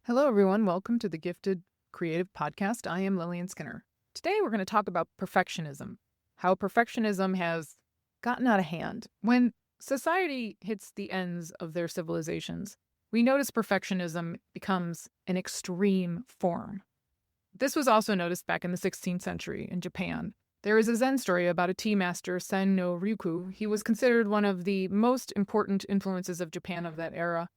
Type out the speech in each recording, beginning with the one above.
Hello, everyone. Welcome to the Gifted Creative Podcast. I am Lillian Skinner. Today, we're going to talk about perfectionism, how perfectionism has gotten out of hand. When society hits the ends of their civilizations, we notice perfectionism becomes an extreme form. This was also noticed back in the 16th century in Japan. There is a Zen story about a tea master, Sen No Rikyu. He was considered one of the most important influences of Japan of that era.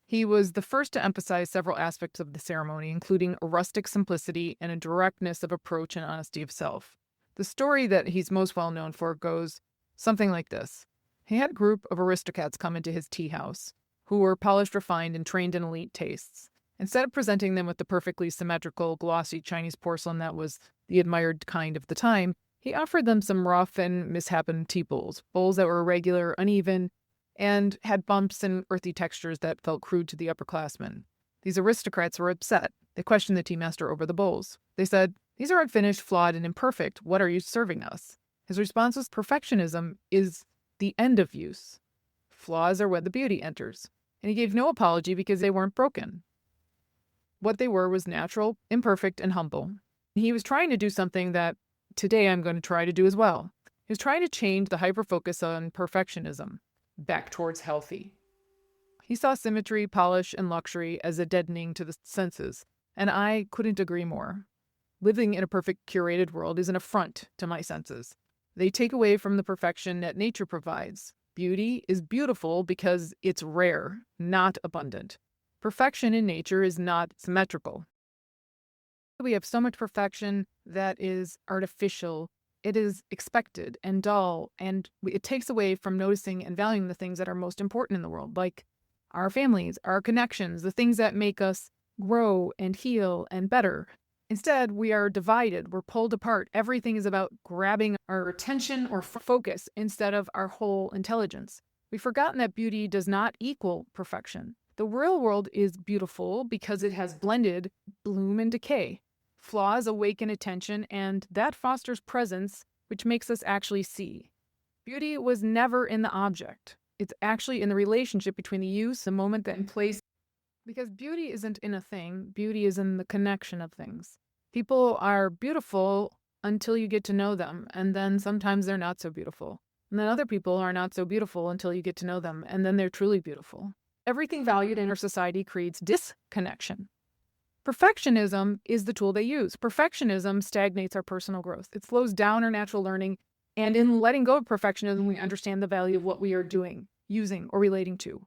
He was the first to emphasize several aspects of the ceremony, including a rustic simplicity and a directness of approach and honesty of self. The story that he's most well known for goes something like this. He had a group of aristocrats come into his tea house, who were polished, refined, and trained in elite tastes. Instead of presenting them with the perfectly symmetrical, glossy Chinese porcelain that was the admired kind of the time, he offered them some rough and misshapen tea bowls that were irregular, uneven, and had bumps and earthy textures that felt crude to the upperclassmen. These aristocrats were upset. They questioned the tea master over the bowls. They said, "These are unfinished, flawed, and imperfect. What are you serving us?" His response was, "Perfectionism is the end of use. Flaws are where the beauty enters." And he gave no apology because they weren't broken. What they were was natural, imperfect, and humble. He was trying to do something that today I'm going to try to do as well. He was trying to change the hyper-focus on perfectionism back towards healthy. He saw symmetry, polish, and luxury as a deadening to the senses, and I couldn't agree more. Living in a perfect curated world is an affront to my senses. They take away from the perfection that nature provides. Beauty is beautiful because it's rare, not abundant. Perfection in nature is not symmetrical. We have so much perfection that is artificial. It is expected and dull, and it takes away from noticing and valuing the things that are most important in the world, like our families, our connections, the things that make us grow and heal and better. Instead, we are divided. We're pulled apart. Everything is about grabbing our attention or focus instead of our whole intelligence. We've forgotten that beauty does not equal perfection. The real world is beautiful because it has blended bloom and decay. Flaws awaken attention, and that fosters presence, which makes us actually see. Beauty was never in the object. It's actually in the relationship between the use, the moment, and place. Because beauty isn't in a thing, beauty is in the connection of things. People are beautiful until you get to know them, and then sometimes they're not so beautiful. And then other people are not so beautiful until you get to know them, and then they're truly beautiful. Everything valued in our society creates disconnection. Perfectionism is the tool they use. Perfectionism stagnates our personal growth. It slows down our natural learning. And in letting go of perfectionism, we understand the value of what we are doing, using, or relating to.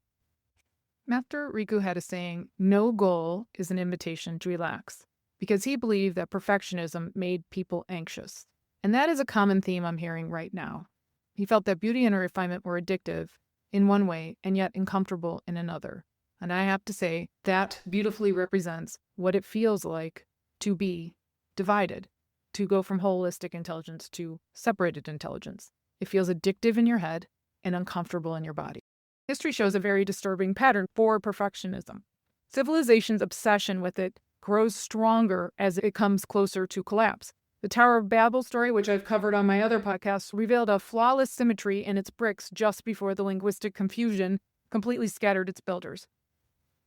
Master Riku had a saying, "No goal is an invitation to relax," because he believed that perfectionism made people anxious. And that is a common theme I'm hearing right now. He felt that beauty and refinement were addictive in one way and yet uncomfortable in another. And I have to say, that beautifully represents what it feels like to be divided, to go from holistic intelligence to separated intelligence. It feels addictive in your head and uncomfortable in your body. History shows a very disturbing pattern for perfectionism. Civilization's obsession with it grows stronger as it comes closer to collapse. The Tower of Babel story, which I've covered on my other podcasts, revealed a flawless symmetry in its bricks just before the linguistic confusion completely scattered its builders.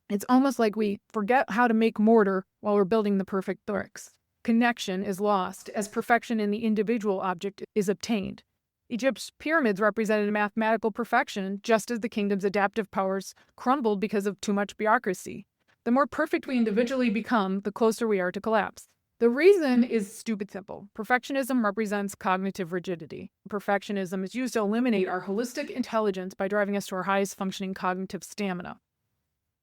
It's almost like we forget how to make mortar while we're building the perfect bricks. Connection is lost as perfection in the individual object is obtained. Egypt's pyramids represented mathematical perfection, just as the kingdom's adaptive powers crumbled because of too much bureaucracy. The more perfect we individually become, the closer we are to collapse. The reason is stupid simple. Perfectionism represents cognitive rigidity. Perfectionism is used to eliminate our holistic intelligence by driving us to our highest functioning cognitive stamina.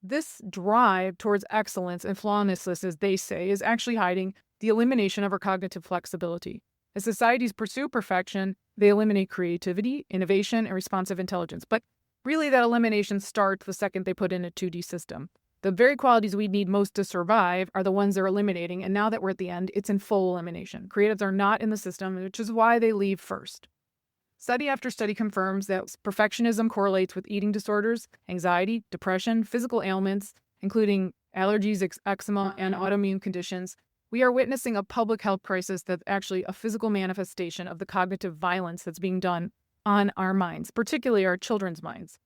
This drive towards excellence and flawlessness, as they say, is actually hiding the elimination of our cognitive flexibility. As societies pursue perfection, they eliminate creativity, innovation, and responsive intelligence. But really, that elimination starts the second they put in a 2D system. The very qualities we need most to survive are the ones they're eliminating, and now that we're at the end, it's in full elimination. Creatives are not in the system, which is why they leave first. Study after study confirms that perfectionism correlates with eating disorders, anxiety, depression, physical ailments, including allergies, eczema, and autoimmune conditions. We are witnessing a public health crisis that's actually a physical manifestation of the cognitive violence that's being done on our minds, particularly our children's minds.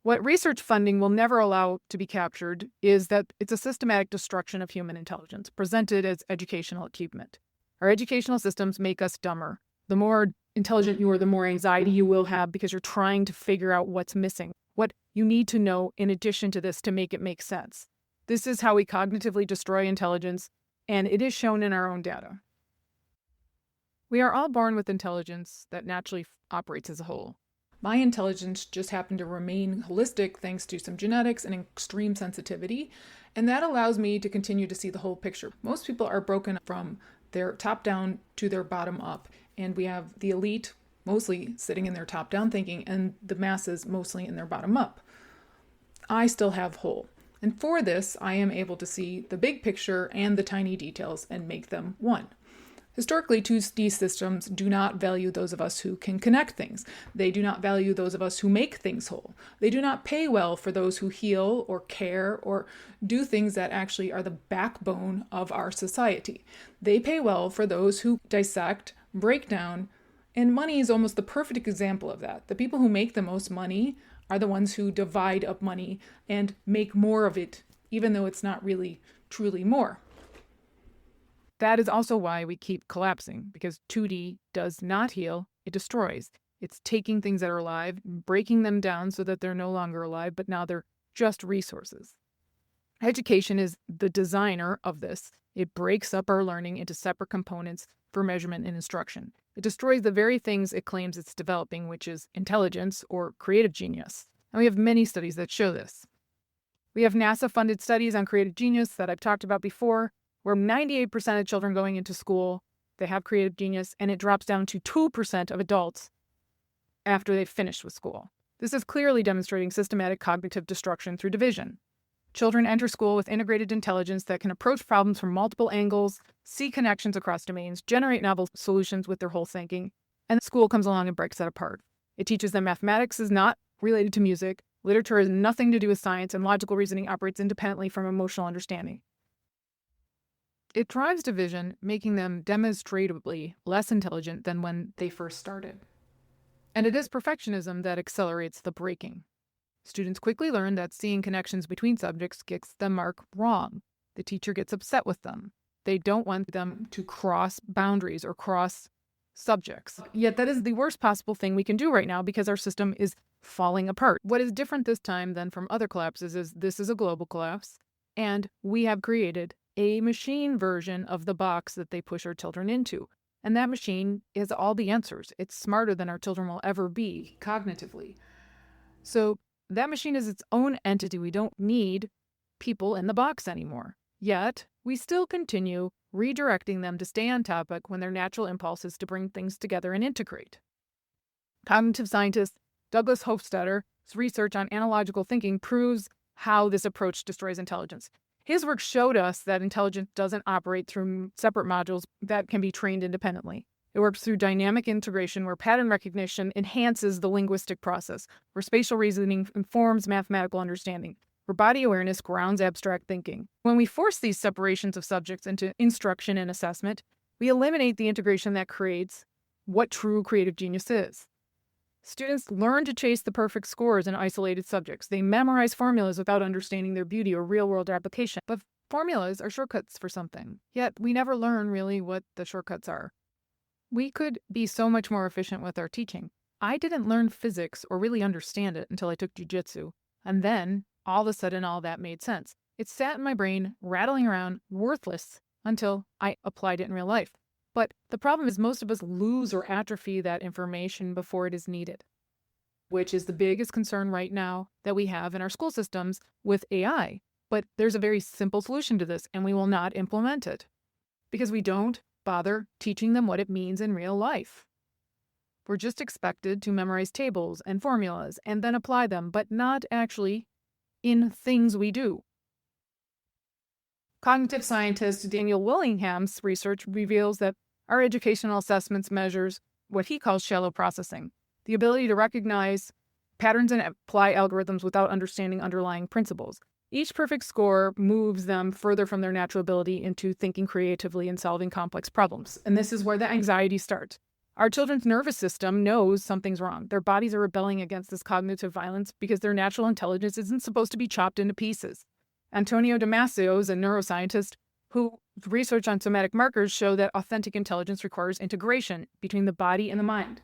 What research funding will never allow to be captured is that it's a systematic destruction of human intelligence, presented as educational achievement. Our educational systems make us dumber. The more intelligent you are, the more anxiety you will have because you're trying to figure out what's missing, what you need to know in addition to this to make it make sense. This is how we cognitively destroy intelligence, and it is shown in our own data. We are all born with intelligence that naturally operates as a whole. My intelligence just happened to remain holistic thanks to some genetics and extreme sensitivity, and that allows me to continue to see the whole picture. Most people are broken from their top down to their bottom up, and we have the elite mostly sitting in their top down thinking and the masses mostly in their bottom up. I still have whole, and for this I am able to see the big picture and the tiny details and make them one. Historically, 2D systems do not value those of us who can connect things. They do not value those of us who make things whole. They do not pay well for those who heal or care or do things that actually are the backbone of our society. They pay well for those who dissect, break down, and money is almost the perfect example of that. The people who make the most money are the ones who divide up money and make more of it, even though it's not really truly more. That is also why we keep collapsing, because 2D does not heal, it destroys. It's taking things that are alive, breaking them down so that they're no longer alive, but now they're just resources. Education is the designer of this. It breaks up our learning into separate components for measurement and instruction. It destroys the very things it claims it's developing, which is intelligence or creative genius. And we have many studies that show this. We have NASA-funded studies on creative genius that I've talked about before, where 98% of children going into school, they have creative genius, and it drops down to 2% of adults after they've finished with school. This is clearly demonstrating systematic cognitive destruction through division. Children enter school with integrated intelligence that can approach problems from multiple angles, see connections across domains, generate novel solutions with their whole thinking, and school comes along and breaks that apart. It teaches them mathematics is not related to music, literature has nothing to do with science, and logical reasoning operates independently from emotional understanding. It drives division, making them demonstrably less intelligent than when they first started. And it is perfectionism that accelerates the breaking. Students quickly learn that seeing connections between subjects gets the mark wrong. The teacher gets upset with them. They don't want them to cross boundaries or cross subjects. Yet that is the worst possible thing we can do right now because our system is falling apart. What is different this time than from other collapses is this is a global collapse, and we have created a machine version of the box that they push our children into. And that machine is all the answers. It's smarter than our children will ever be cognitively. So that machine is its own entity. We don't need people in the box anymore. Yet, we still continue redirecting them to stay on topic when their natural impulse is to bring things together and integrate. Cognitive scientist Douglas Hofstadter's research on analogical thinking proves how this approach destroys intelligence. His work showed us that intelligence doesn't operate through separate modules that can be trained independently. It works through dynamic integration where pattern recognition enhances the linguistic process, where spatial reasoning informs mathematical understanding, where body awareness grounds abstract thinking. When we force these separations of subjects into instruction and assessment, we eliminate the integration that creates what true creative genius is. Students learn to chase the perfect scores in isolated subjects. They memorize formulas without understanding their beauty or real-world application. But formulas are shortcuts for something. Yet we never learn really what the shortcuts are. We could be so much more efficient with our teaching. I didn't learn physics or really understand it until I took jiu-jitsu. And then, all of a sudden, all that made sense. It sat in my brain, rattling around, worthless, until I applied it in real life. But the problem is most of us lose or atrophy that information before it is needed, which is the biggest concern right now that we have in our school systems with AI. But there's a very simple solution to this, and we will not implement it because we don't bother teaching them what it means in real life. We're just expected to memorize tables and formulas and then apply them, but not actually in things we do. Cognitive scientist Daniel Willingham's research reveals that our educational assessments measures what he calls shallow processing, the ability to recognize patterns and apply algorithms without understanding underlying principles. Each perfect score moves them further from their natural ability into thinking creatively and solving complex problems. And this is where the anxiety starts. Our children's nervous system knows something's wrong. Their bodies are rebelling against this cognitive violence because their natural intelligence isn't supposed to be chopped into pieces. Antonio Damasio is a neuroscientist who research on somatic markers show that authentic intelligence requires integration between the body and the mind.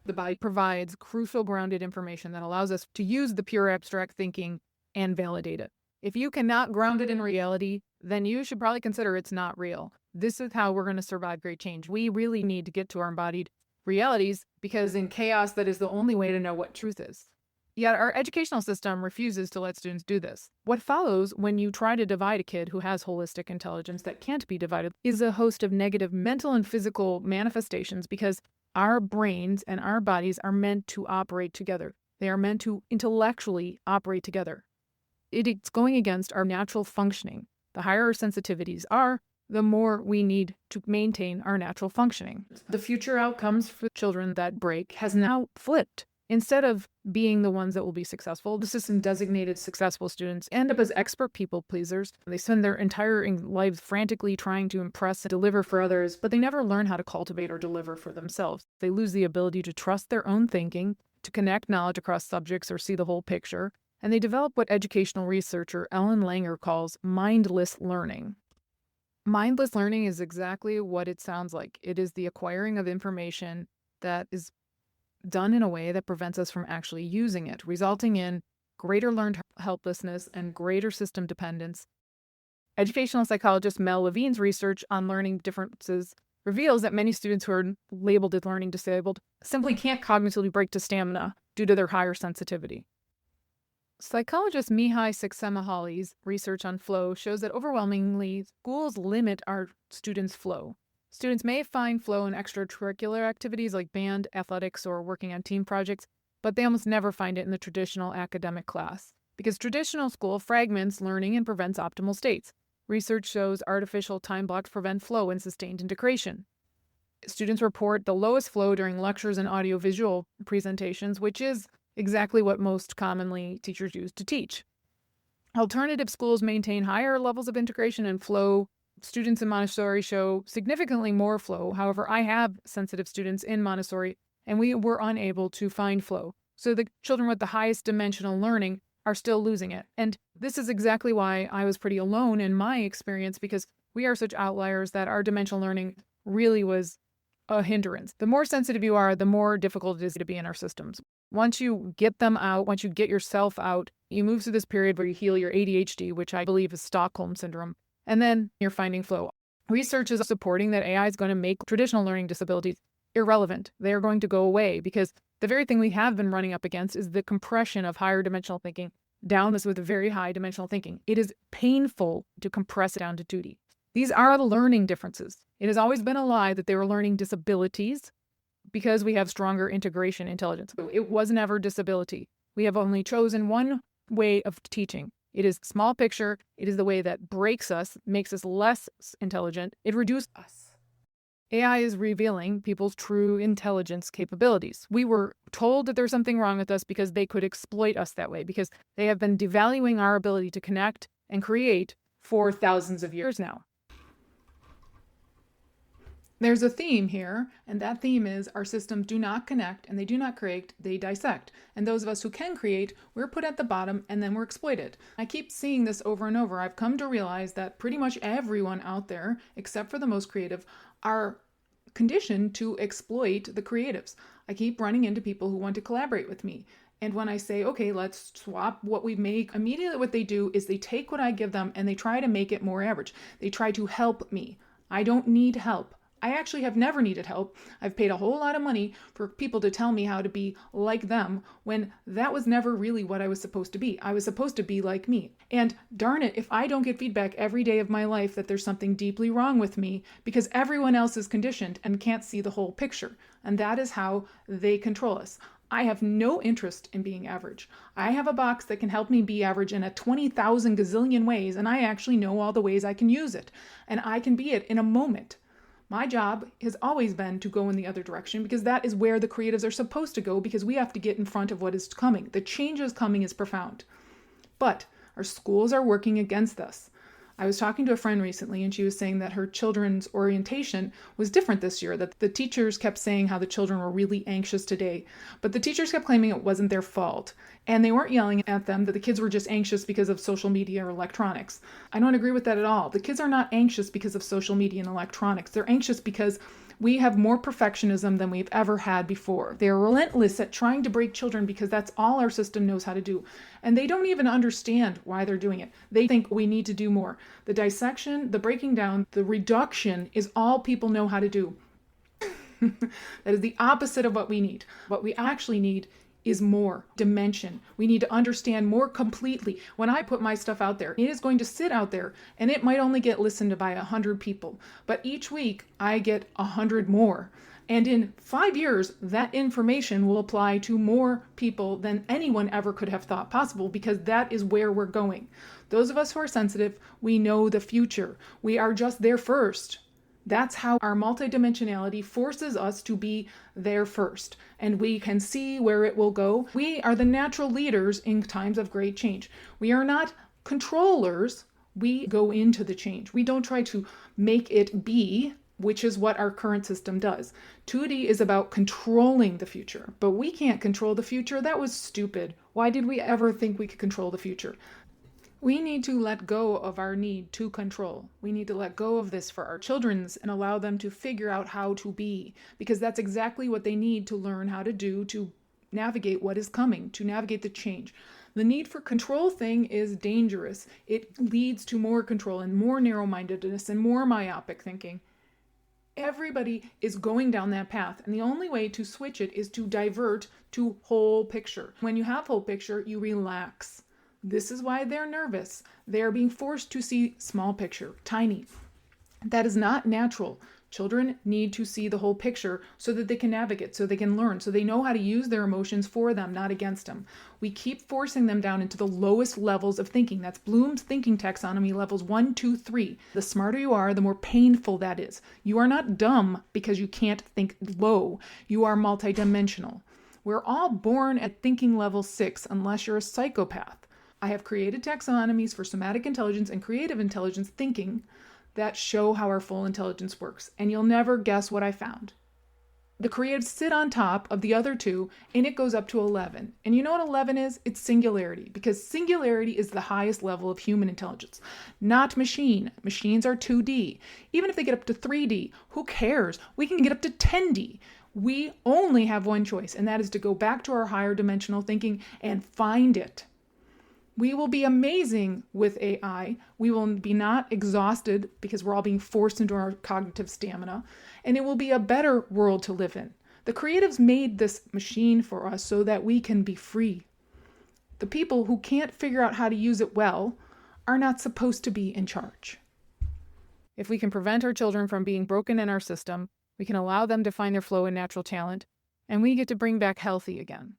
The body provides crucial grounded information that allows us to use the pure abstract thinking and validate it. If you cannot ground it in reality, then you should probably consider it's not real. This is how we're going to survive great change. We really need to get to our embodied realities because in chaos, that is the only way to know what truth is. Yet our educational system refuses to let students do this. What follows when you try to divide a kid who has holistic intelligence that can't be divided is a host of negative mental and physical manifestations because our brains and our bodies are meant to operate together. They are meant to intellectually operate together. It's going against our natural functioning. The higher our sensitivities are, the more we need to maintain our natural functioning. The future outcomes for children that break has now flipped. Instead of being the ones that will be successful, the system designated successful students end up as expert people pleasers. They spend their entire lives frantically trying to impress and deliver for others, but they never learn how to cultivate or deliver for themselves. They lose the ability to trust their own thinking, to connect knowledge across subjects or see the whole picture, and they develop what educational researcher Ellen Langer calls mindless learning. Mindless learning is exactly what it sounds like. It is the acquiring of information that is done in a way that prevents us from actually using it, resulting in greater learned helplessness and greater system dependence. Educational psychologist Mel Levine's research on learning differences reveals that many students who are labeled as learning disabled simply can't cognitively break to stamina due to their higher sensitivity. Psychologist Mihai Csikszentmihalyi's research on flow shows that overwhelmingly, schools limit our students' flow. Students may find flow in extracurricular activities like band, athletics, or working on team projects, but they almost never find it in the traditional academic class. Because traditional school fragments learning and prevents optimal states. Research shows artificial time blocks prevent flow and sustained integration. Students report the lowest flow during lectures and audiovisual presentations, which is exactly what most commonly teachers use to teach. Alternative schools maintain higher levels of integration and flow. Students in Montessori show significantly more flow. However, I have sensitive students in Montessori, and we were unable to find flow. So the children with the highest dimensional learning are still losing it. And this is exactly why I was pretty alone in my experience, because we are such outliers that our dimensional learning really was a hindrance. The more sensitive you are, the more difficult it is to be in our systems. Once you get them out, once you get yourself out, you move through this period where you heal your ADHD, which I believe is Stockholm Syndrome, and then you're finding flow. Research is supporting that AI is going to make traditional learning disabilities irrelevant. They are going to go away because the very thing we have been running up against is the compression of higher dimensional thinking down this with very high dimensional thinking. It is painful to compress it down to 2D. These are the learning differences. It has always been a lie that they were learning disabilities because we have stronger integration intelligence. It was never disability. We have only chosen one way of teaching. It is small picture. It is the way that breaks us, makes us less intelligent. It reduces us. AI is revealing people's true intelligence capabilities. We were told that there's something wrong with us because they could exploit us that way, because they have been devaluing our ability to connect and create for thousands of years now. There's a theme here, and that theme is our systems do not connect and they do not create, they dissect. And those of us who can create, we're put at the bottom and then we're exploited. I keep seeing this over and over. I've come to realize that pretty much everyone out there, except for the most creative, are conditioned to exploit the creatives. I keep running into people who want to collaborate with me. And when I say, okay, let's swap what we make, immediately what they do is they take what I give them and they try to make it more average. They try to help me. I don't need help. I actually have never needed help. I've paid a whole lot of money for people to tell me how to be like them when that was never really what I was supposed to be. I was supposed to be like me. And darn it, if I don't get feedback every day of my life that there's something deeply wrong with me because everyone else is conditioned and can't see the whole picture. And that is how they control us. I have no interest in being average. I have a box that can help me be average in a 20,000 gazillion ways, and I actually know all the ways I can use it. And I can be it in a moment. My job has always been to go in the other direction because that is where the creatives are supposed to go, because we have to get in front of what is coming. The change is coming is profound. But our schools are working against us. I was talking to a friend recently, and she was saying that her children's orientation was different this year, that the teachers kept saying how the children were really anxious today, but the teachers kept claiming it wasn't their fault. And they weren't yelling at them that the kids were just anxious because of social media or electronics. I don't agree with that at all. The kids are not anxious because of social media and electronics. They're anxious because we have more perfectionism than we've ever had before. They're relentless at trying to break children because that's all our system knows how to do. And they don't even understand why they're doing it. They think we need to do more. The dissection, the breaking down, the reduction is all people know how to do. That is the opposite of what we need. What we actually need is more dimension. We need to understand more completely. When I put my stuff out there, it is going to sit out there and it might only get listened to by 100 people. But each week I get 100 more. And in 5 years, that information will apply to more people than anyone ever could have thought possible, because that is where we're going. Those of us who are sensitive, we know the future. We are just there first. That's how our multidimensionality forces us to be there first, and we can see where it will go. We are the natural leaders in times of great change. We are not controllers. We go into the change. We don't try to make it be, which is what our current system does. 2D is about controlling the future, but we can't control the future. That was stupid. Why did we ever think we could control the future? We need to let go of our need to control. We need to let go of this for our children's and allow them to figure out how to be, because that's exactly what they need to learn how to do to navigate what is coming, to navigate the change. The need for control thing is dangerous. It leads to more control and more narrow-mindedness and more myopic thinking. Everybody is going down that path, and the only way to switch it is to divert to whole picture. When you have whole picture, you relax. This is why they're nervous. They're being forced to see small picture, tiny. That is not natural. Children need to see the whole picture so that they can navigate, so they can learn, so they know how to use their emotions for them, not against them. We keep forcing them down into the lowest levels of thinking. That's Bloom's thinking taxonomy, levels 1, 2, 3. The smarter you are, the more painful that is. You are not dumb because you can't think low. You are multidimensional. We're all born at thinking level 6 unless you're a psychopath. I have created taxonomies for somatic intelligence and creative intelligence thinking that show how our full intelligence works, and you'll never guess what I found. The creatives sit on top of the other two, and it goes up to 11. And you know what 11 is? It's singularity, because singularity is the highest level of human intelligence, not machine. Machines are 2D. Even if they get up to 3D, who cares? We can get up to 10D. We only have one choice, and that is to go back to our higher dimensional thinking and find it. We will be amazing with AI. We will be not exhausted because we're all being forced into our cognitive stamina, and it will be a better world to live in. The creatives made this machine for us so that we can be free. The people who can't figure out how to use it well are not supposed to be in charge. If we can prevent our children from being broken in our system, we can allow them to find their flow and natural talent, and we get to bring back healthy again.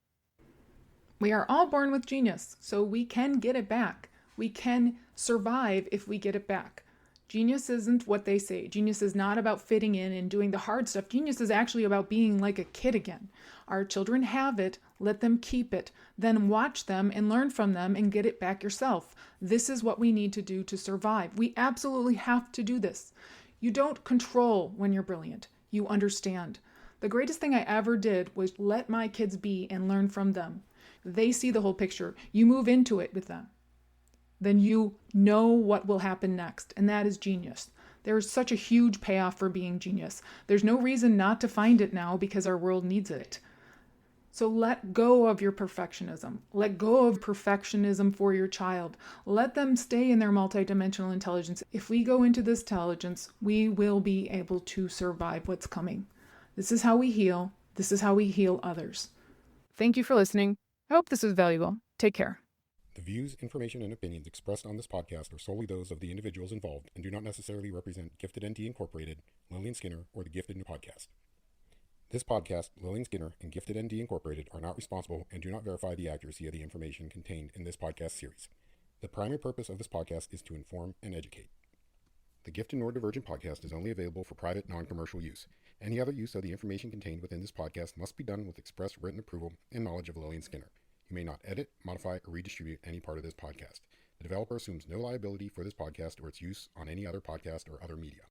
We are all born with genius, so we can get it back. We can survive if we get it back. Genius isn't what they say. Genius is not about fitting in and doing the hard stuff. Genius is actually about being like a kid again. Our children have it. Let them keep it. Then watch them and learn from them and get it back yourself. This is what we need to do to survive. We absolutely have to do this. You don't control when you're brilliant. You understand. The greatest thing I ever did was let my kids be and learn from them. They see the whole picture. You move into it with them. Then you know what will happen next, and that is genius. There is such a huge payoff for being genius. There's no reason not to find it now because our world needs it. So let go of your perfectionism. Let go of perfectionism for your child. Let them stay in their multidimensional intelligence. If we go into this intelligence, we will be able to survive what's coming. This is how we heal. This is how we heal others. Thank you for listening. I hope this was valuable. Take care. The views, information, and opinions expressed on this podcast are solely those of the individuals involved and do not necessarily represent Gifted ND Incorporated, Lillian Skinner, or the Gifted Podcast. This podcast, Lillian Skinner, and Gifted ND Incorporated are not responsible and do not verify the accuracy of the information contained in this podcast series. The primary purpose of this podcast is to inform and educate. The Gifted Neurodivergent podcast is only available for private, non-commercial use. Any other use of the information contained within this podcast must be done with express written approval and knowledge of Lillian Skinner. You may not edit, modify, or redistribute any part of this podcast. The developer assumes no liability for this podcast or its use on any other podcast or other media.